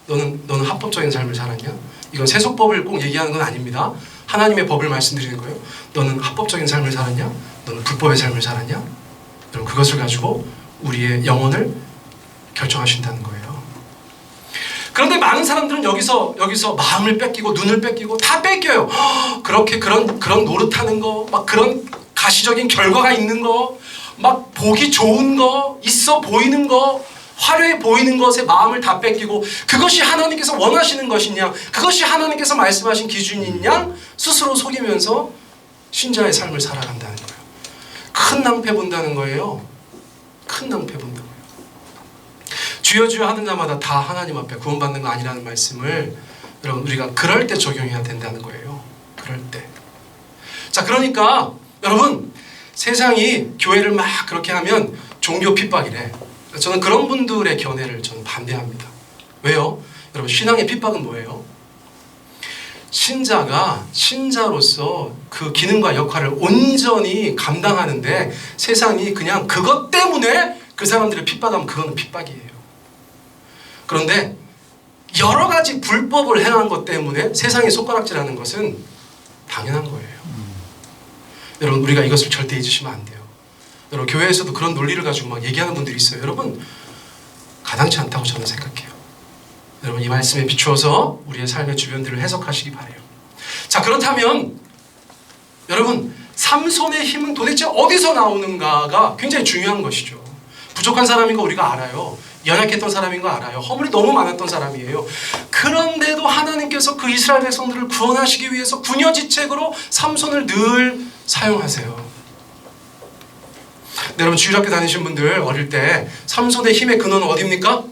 A: 너는 합법적인 삶을 살았냐? 이건 세속법을 꼭 얘기하는 건 아닙니다. 하나님의 법을 말씀드리는 거예요. 너는 합법적인 삶을 살았냐? 너는 불법의 삶을 살았냐? 여러분 그것을 가지고 우리의 영혼을 결정하신다는 거예요. 그런데 많은 사람들은 여기서 마음을 뺏기고 눈을 뺏기고 다 뺏겨요. 그렇게 그런 노릇하는 거, 막 그런 가시적인 결과가 있는 거, 막 보기 좋은 거, 있어 보이는 거, 화려해 보이는 것에 마음을 다 뺏기고 그것이 하나님께서 원하시는 것이냐, 그것이 하나님께서 말씀하신 기준이냐 스스로 속이면서 신자의 삶을 살아간다는 거예요. 큰 낭패 본다는 거예요. 큰 낭패 본다는 거예요. 주여 주여 하는 자마다 다 하나님 앞에 구원받는 거 아니라는 말씀을 여러분 우리가 그럴 때 적용해야 된다는 거예요. 그럴 때. 자, 그러니까 여러분 세상이 교회를 막 그렇게 하면 종교 핍박이래. 저는 그런 분들의 견해를 저는 반대합니다. 왜요? 여러분 신앙의 핍박은 뭐예요? 신자가 신자로서 그 기능과 역할을 온전히 감당하는데 세상이 그냥 그것 때문에 그 사람들을 핍박하면 그거는 핍박이에요. 그런데 여러 가지 불법을 행한 것 때문에 세상에 손가락질하는 것은 당연한 거예요. 여러분 우리가 이것을 절대 잊으시면 안 돼요. 여러분 교회에서도 그런 논리를 가지고 막 얘기하는 분들이 있어요. 여러분 가당치 않다고 저는 생각해요. 여러분 이 말씀에 비추어서 우리의 삶의 주변들을 해석하시기 바라요. 자, 그렇다면 여러분 삼손의 힘은 도대체 어디서 나오는가가 굉장히 중요한 것이죠. 부족한 사람인 거 우리가 알아요. 연약했던 사람인 거 알아요. 허물이 너무 많았던 사람이에요. 그런데도 하나님께서 그 이스라엘 백성들을 구원하시기 위해서 구녀지책으로 삼손을 늘 사용하세요. 네, 여러분 주일학교 다니신 분들 어릴 때 삼손의 힘의 근원은 어디입니까?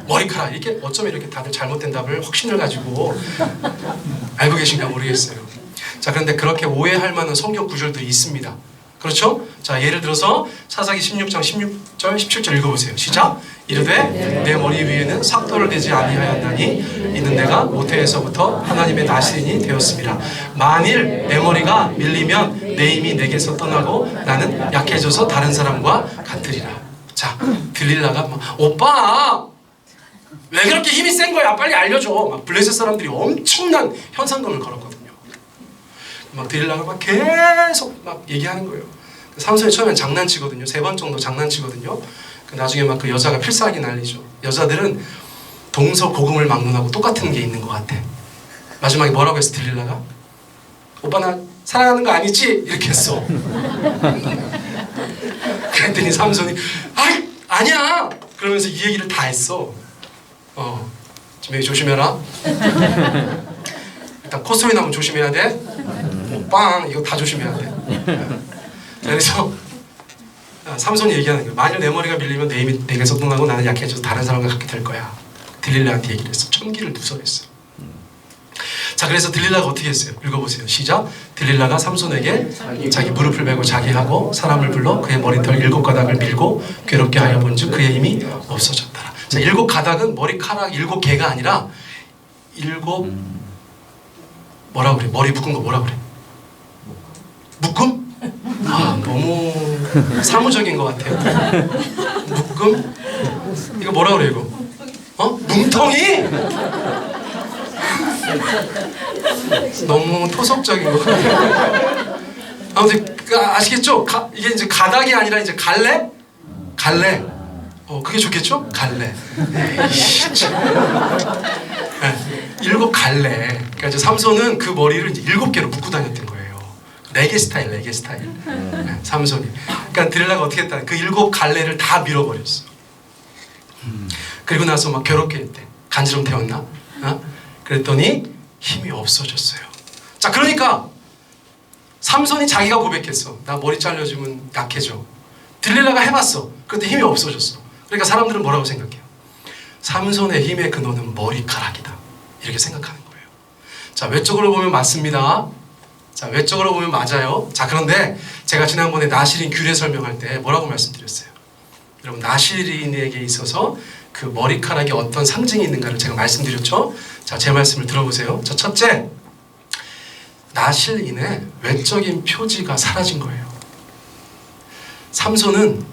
A: 머리카락. 이렇게 어쩜 이렇게 다들 잘못된 답을 확신을 가지고 알고 계신가 모르겠어요. 자, 그런데 그렇게 오해할 만한 성경 구절들이 있습니다. 그렇죠? 자, 예를 들어서 사사기 16장 16절 17절 읽어보세요. 시작. 이르되 내 머리 위에는 삭도를 대지 아니하였나니 이는 내가 모태에서부터 하나님의 나시린이 되었습니다. 만일 내 머리가 밀리면 내 힘이 내게서 떠나고 나는 약해져서 다른 사람과 같으리라. 자, 들릴라가 막 오빠 왜 그렇게 힘이 센 거야? 빨리 알려줘. 막 블레셋 사람들이 엄청난 현상금을 걸었거든요. 막 들릴라가 막 계속 막 얘기하는 거예요. 삼손이 처음엔 장난치거든요. 3번 정도 장난치거든요. 나중에 막 그 여자가 필살기 날리죠. 여자들은 동서고금을 막론하고 똑같은 게 있는 것 같아. 마지막에 뭐라고 했어 들릴라가? 오빠 나 사랑하는 거 아니지? 이렇게 했어. 그랬더니 삼손이 아니야! 그러면서 이 얘기를 다 했어. 좀 여기 조심해라. 일단 콧소리 나면 조심해야 돼. 빵 이거 다 조심해야 돼. 그래서 삼손이 얘기하는 거예요. 만일 내 머리가 밀리면 내 힘이 내게 쏟아나고 나는 약해져서 다른 사람과 같게 될 거야. 들릴라한테 얘기를 했어. 천기를 누설했어. 자, 그래서 들릴라가 어떻게 했어요? 읽어보세요. 시작. 들릴라가 삼손에게 자기 무릎을 베고 자기하고 사람을 불러 그의 머리털 7가닥을 밀고 괴롭게 하여 본즉 그의 힘이 없어졌더라. 자, 7가닥은 머리카락 7개가 아니라 7 뭐라 그래? 머리 묶은 거 뭐라 그래? 묶음? 너무 사무적인 것 같아요. 묶음? 이거 뭐라 그래 이거? 뭉텅이? 너무 토속적인 것 같아요. 아무튼 아시겠죠? 이게 이제 가닥이 아니라 이제 갈래? 갈래. 그게 좋겠죠? 갈래. 에이씨, 참. 7 갈래. 그러니까 이제 삼손은 그 머리를 이제 7개로 묶고 다녔던 거예요. 레게 스타일, 레게 스타일. 삼손이. 그러니까 들릴라가 어떻게 했다? 그 7 갈래를 다 밀어버렸어. 그리고 나서 막 괴롭게 했대. 간지럼 태웠나? 그랬더니 힘이 없어졌어요. 자, 그러니까 삼손이 자기가 고백했어. 나 머리 잘려주면 약해져. 들릴라가 해봤어. 그때 힘이 없어졌어. 그러니까 사람들은 뭐라고 생각해요? 삼손의 힘의 근원은 머리카락이다. 이렇게 생각하는 거예요. 자, 외적으로 보면 맞습니다. 자, 외적으로 보면 맞아요. 자, 그런데 제가 지난번에 나실인 규례 설명할 때 뭐라고 말씀드렸어요? 여러분, 나실인에게 있어서 그 머리카락이 어떤 상징이 있는가를 제가 말씀드렸죠? 자, 제 말씀을 들어보세요. 자, 첫째, 나실인의 외적인 표지가 사라진 거예요. 삼손은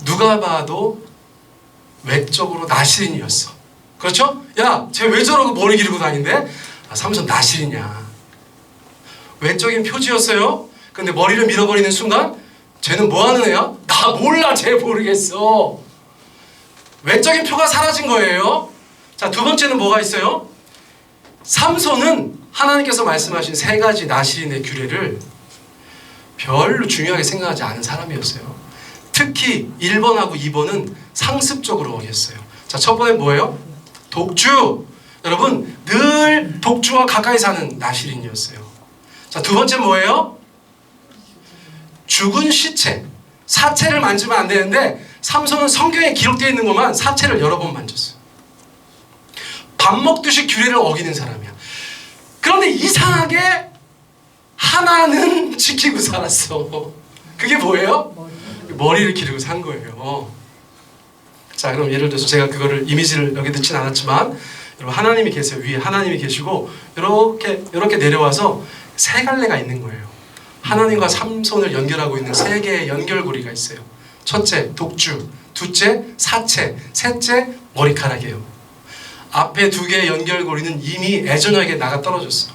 A: 누가 봐도 외적으로 나실인이었어. 그렇죠? 야, 쟤 왜 저러고 머리 기르고 다닌대? 삼손 나실이냐. 외적인 표지였어요. 근데 머리를 밀어버리는 순간 쟤는 뭐 하는 애야? 나 몰라, 쟤 모르겠어. 외적인 표가 사라진 거예요. 자, 두 번째는 뭐가 있어요? 삼손은 하나님께서 말씀하신 3가지 나실인의 규례를 별로 중요하게 생각하지 않은 사람이었어요. 특히 1번하고 2번은 상습적으로 어겼어요. 자, 첫 번째 뭐예요? 독주. 여러분, 늘 독주와 가까이 사는 나실인이었어요. 자, 두 번째 뭐예요? 죽은 시체. 사체를 만지면 안 되는데 삼손은 성경에 기록되어 있는 것만 사체를 여러 번 만졌어요. 밥 먹듯이 규례를 어기는 사람이야. 그런데 이상하게 하나는 지키고 살았어. 그게 뭐예요? 머리를 기르고 산 거예요. 자, 그럼 예를 들어서 제가 그거를 이미지를 여기 넣진 않았지만 여러분, 하나님이 계세요. 위에 하나님이 계시고 이렇게 내려와서 3갈래가 있는 거예요. 하나님과 삼손을 연결하고 있는 3개의 연결고리가 있어요. 첫째, 독주. 둘째, 사체. 셋째, 머리카락이에요. 앞에 2개의 연결고리는 이미 애전하게 나가 떨어졌어.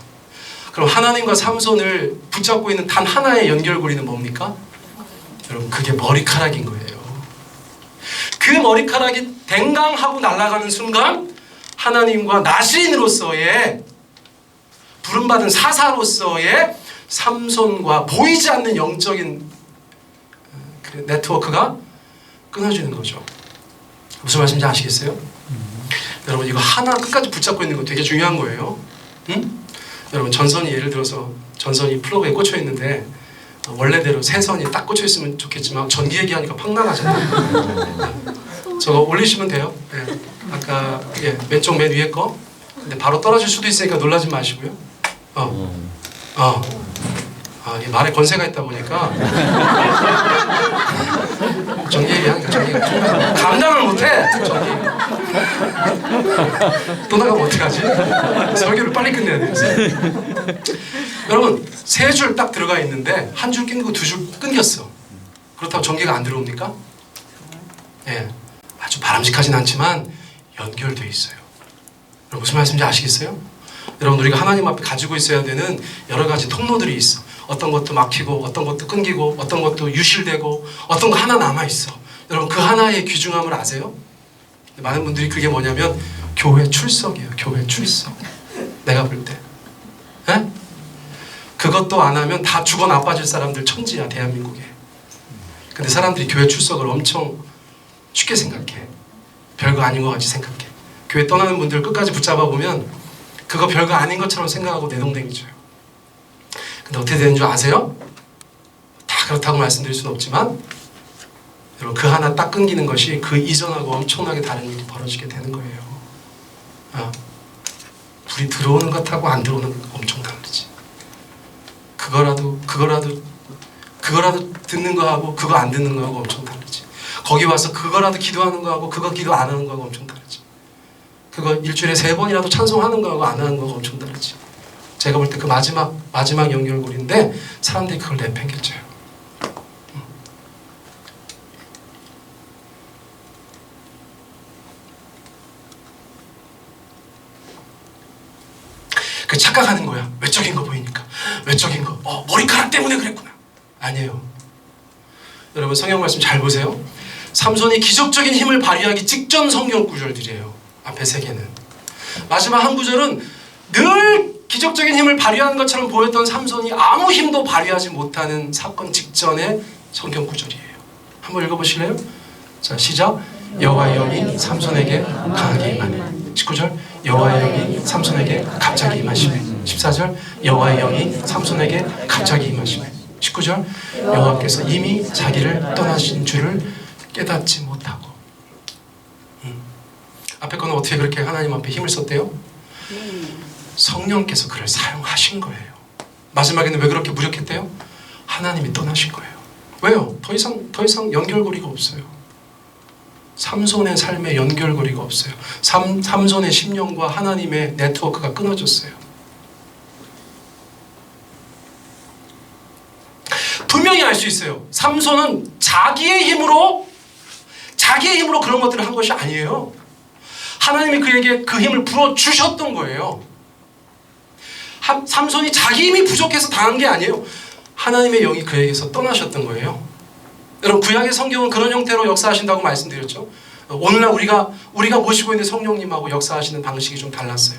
A: 그럼 하나님과 삼손을 붙잡고 있는 단 하나의 연결고리는 뭡니까? 여러분, 그게 머리카락인 거예요. 그 머리카락이 댕강하고 날아가는 순간 하나님과 나실인으로서의 부름받은 사사로서의 삼손과 보이지 않는 영적인 그 네트워크가 끊어지는 거죠. 무슨 말씀인지 아시겠어요? 여러분, 이거 하나 끝까지 붙잡고 있는 거 되게 중요한 거예요. 응? 여러분, 전선이 예를 들어서 전선이 플러그에 꽂혀 있는데 원래대로 새선이 딱 꽂혀 있으면 좋겠지만 전기 얘기하니까 팍 나가잖아요. 저거 올리시면 돼요. 네. 아까 왼쪽 맨 위에 거. 근데 바로 떨어질 수도 있으니까 놀라지 마시고요. 이 말에 권세가 있다 보니까 전기 얘기하니까 전기가 감당을 못해. 전기. 또 나가면 어떡하지? 설교를 빨리 끝내야 돼요. 여러분, 3줄 딱 들어가 있는데 한 줄 끊고 2줄 끊겼어. 그렇다고 전기가 안 들어옵니까? 예, 아주 바람직하진 않지만 연결되어 있어요. 여러분, 무슨 말씀인지 아시겠어요? 여러분, 우리가 하나님 앞에 가지고 있어야 되는 여러 가지 통로들이 있어. 어떤 것도 막히고 어떤 것도 끊기고 어떤 것도 유실되고 어떤 거 하나 남아있어. 여러분 그 하나의 귀중함을 아세요? 많은 분들이 그게 뭐냐면 교회 출석이에요. 교회 출석. 내가 볼 때. 에? 그것도 안 하면 다 죽어 나빠질 사람들 천지야 대한민국에. 근데 사람들이 교회 출석을 엄청 쉽게 생각해. 별거 아닌 것 같이 생각해. 교회 떠나는 분들 끝까지 붙잡아 보면 그거 별거 아닌 것처럼 생각하고 내동댕이 쳐요. 근데 어떻게 되는 줄 아세요? 다 그렇다고 말씀드릴 수는 없지만 여러분 그 하나 딱 끊기는 것이 그 이전하고 엄청나게 다른 일이 벌어지게 되는 거예요. 불이 들어오는 것하고 안 들어오는 것 엄청 다르지. 그거라도 듣는 거하고 그거 안 듣는 거하고 엄청 다르지. 거기 와서 그거라도 기도하는 거하고 그거 기도 안 하는 거하고 엄청 다르지. 그거 일주일에 3번이라도 찬송하는 거하고 안 하는 거하고 엄청 다르지. 제가 볼 때 그 마지막 연결고리인데 사람들이 그걸 내팽개쳐요. 그 착각하는 거야. 외적인 거 보이니까. 외적인 거. 머리카락 때문에 그랬구나. 아니에요. 여러분 성경 말씀 잘 보세요. 삼손이 기적적인 힘을 발휘하기 직전 성경 구절들이에요. 앞에 3개는. 마지막 한 구절은 늘 기적적인 힘을 발휘하는 것처럼 보였던 삼손이 아무 힘도 발휘하지 못하는 사건 직전의 성경 구절이에요. 한번 읽어보실래요? 자, 시작. 여호와의 영이 삼손에게 강하게 임하네. 19절. 여호와의 영이 삼손에게 갑자기 임하시네. 14절. 여호와의 영이 삼손에게 갑자기 임하시네. 19절. 여호와께서 이미 자기를 떠나신 줄을 깨닫지 못하고. 앞에 거는 어떻게 그렇게 하나님 앞에 힘을 썼대요? 성령께서 그를 사용하신 거예요. 마지막에는 왜 그렇게 무력했대요? 하나님이 떠나신 거예요. 왜요? 더 이상 연결고리가 없어요. 삼손의 삶에 연결고리가 없어요. 삼손의 심령과 하나님의 네트워크가 끊어졌어요. 분명히 알 수 있어요. 삼손은 자기의 힘으로 그런 것들을 한 것이 아니에요. 하나님이 그에게 그 힘을 불어주셨던 거예요. 삼손이 자기 힘이 부족해서 당한 게 아니에요. 하나님의 영이 그에게서 떠나셨던 거예요. 여러분 구약의 성경은 그런 형태로 역사하신다고 말씀드렸죠. 오늘날 우리가 모시고 있는 성령님하고 역사하시는 방식이 좀 달랐어요.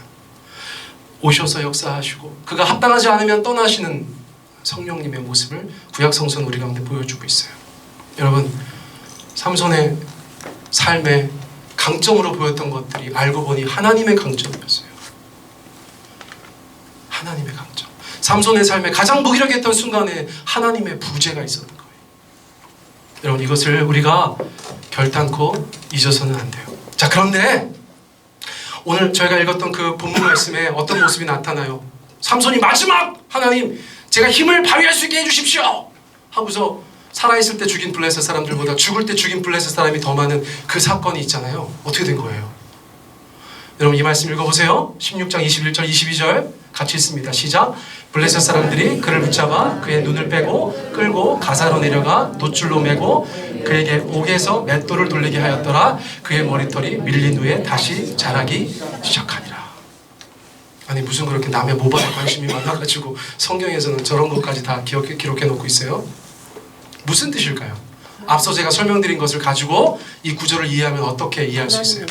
A: 오셔서 역사하시고 그가 합당하지 않으면 떠나시는 성령님의 모습을 구약 성서는 우리 가운데 보여주고 있어요. 여러분 삼손의 삶의 강점으로 보였던 것들이 알고 보니 하나님의 강점이었어요. 하나님의 강점. 삼손의 삶에 가장 무기력했던 순간에 하나님의 부재가 있었던 거예요. 여러분 이것을 우리가 결단코 잊어서는 안 돼요. 자, 그런데 오늘 저희가 읽었던 그 본문 말씀에 어떤 모습이 나타나요? 삼손이 마지막 하나님 제가 힘을 발휘할 수 있게 해주십시오 하고서 살아있을 때 죽인 블레셋 사람들보다 죽을 때 죽인 블레셋 사람이 더 많은 그 사건이 있잖아요. 어떻게 된 거예요? 여러분 이 말씀 읽어보세요. 16장 21절 22절 같이 읽습니다. 시작. 블레셋 사람들이 그를 붙잡아 그의 눈을 빼고 끌고 가사로 내려가 놋줄로 매고 그에게 옥에서 맷돌을 돌리게 하였더라. 그의 머리털이 밀린 후에 다시 자라기 시작하니라. 아니 무슨 그렇게 남의 모발에 관심이 많아가지고 성경에서는 저런 것까지 다 기록해 놓고 있어요? 무슨 뜻일까요? 앞서 제가 설명드린 것을 가지고 이 구절을 이해하면 어떻게 이해할 수 있어요?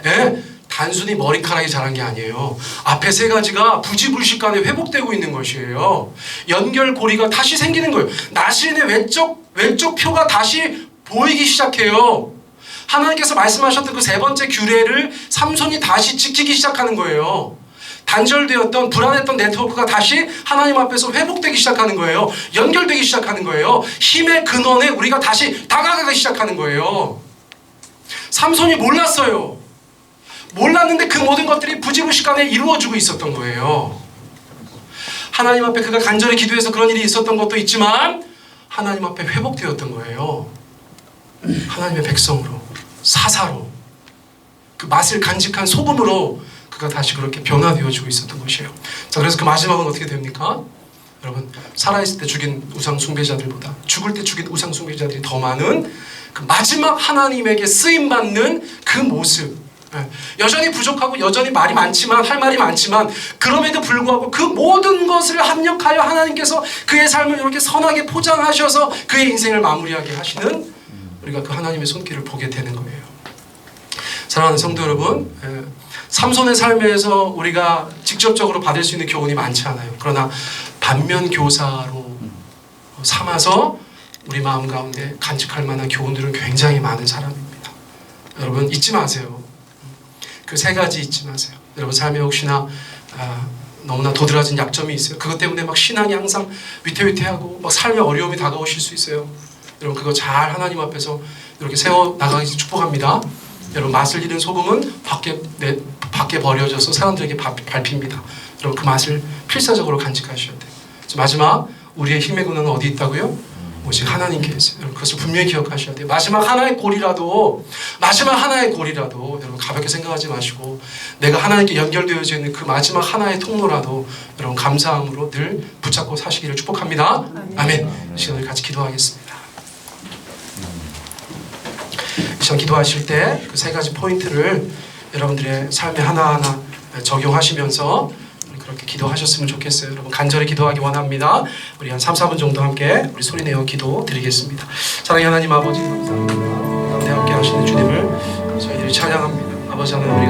A: 예? 단순히 머리카락이 자란 게 아니에요. 앞에 3가지가 부지불식간에 회복되고 있는 것이에요. 연결고리가 다시 생기는 거예요. 나신의 외적 표가 다시 보이기 시작해요. 하나님께서 말씀하셨던 그 3번째 규례를 삼손이 다시 지키기 시작하는 거예요. 단절되었던 불안했던 네트워크가 다시 하나님 앞에서 회복되기 시작하는 거예요. 연결되기 시작하는 거예요. 힘의 근원에 우리가 다시 다가가기 시작하는 거예요. 삼손이 몰랐어요. 몰랐는데 그 모든 것들이 부지불식간에 이루어지고 있었던 거예요. 하나님 앞에 그가 간절히 기도해서 그런 일이 있었던 것도 있지만 하나님 앞에 회복되었던 거예요. 하나님의 백성으로, 사사로, 그 맛을 간직한 소금으로 그가 다시 그렇게 변화되어지고 있었던 것이에요. 자, 그래서 그 마지막은 어떻게 됩니까? 여러분, 살아있을 때 죽인 우상 숭배자들보다 죽을 때 죽인 우상 숭배자들이 더 많은 그 마지막 하나님에게 쓰임받는 그 모습, 여전히 부족하고 여전히 말이 많지만 할 말이 많지만 그럼에도 불구하고 그 모든 것을 합력하여 하나님께서 그의 삶을 이렇게 선하게 포장하셔서 그의 인생을 마무리하게 하시는 우리가 그 하나님의 손길을 보게 되는 거예요. 사랑하는 성도 여러분, 삼손의 삶에서 우리가 직접적으로 받을 수 있는 교훈이 많지 않아요. 그러나 반면 교사로 삼아서 우리 마음 가운데 간직할 만한 교훈들은 굉장히 많은 사람입니다. 여러분 잊지 마세요. 그 세 가지 잊지 마세요. 여러분 삶에 혹시나 너무나 도드라진 약점이 있어요. 그것 때문에 막 신앙이 항상 위태위태하고 막 삶에 어려움이 다가오실 수 있어요. 여러분 그거 잘 하나님 앞에서 이렇게 세워 나가기 축복합니다. 여러분 맛을 잃은 소금은 밖에 버려져서 사람들에게 밟힙니다. 여러분 그 맛을 필사적으로 간직하셔야 돼요. 마지막 우리의 힘의 근원은 어디 있다고요? 오직 하나님께 있어요. 여러분 그것을 분명히 기억하셔야 돼요. 마지막 하나의 골이라도 여러분 가볍게 생각하지 마시고 내가 하나님께 연결되어져 있는 그 마지막 하나의 통로라도 여러분 감사함으로 늘 붙잡고 사시기를 축복합니다. 아멘. 이 시간을 같이 기도하겠습니다. 이 시간 기도하실 때 그 세 가지 포인트를 여러분들의 삶에 하나하나 적용하시면서 그렇게 기도하셨으면 좋겠어요. 여러분 간절히 기도하기 원합니다. 우리 한 3, 4분 정도 함께 우리 소리내어 기도 드리겠습니다. 사랑의 하나님 아버지 감사합니다. 가운데 함께 하시는 주님을 저희들이 찬양합니다. 아버지 하나님 우리가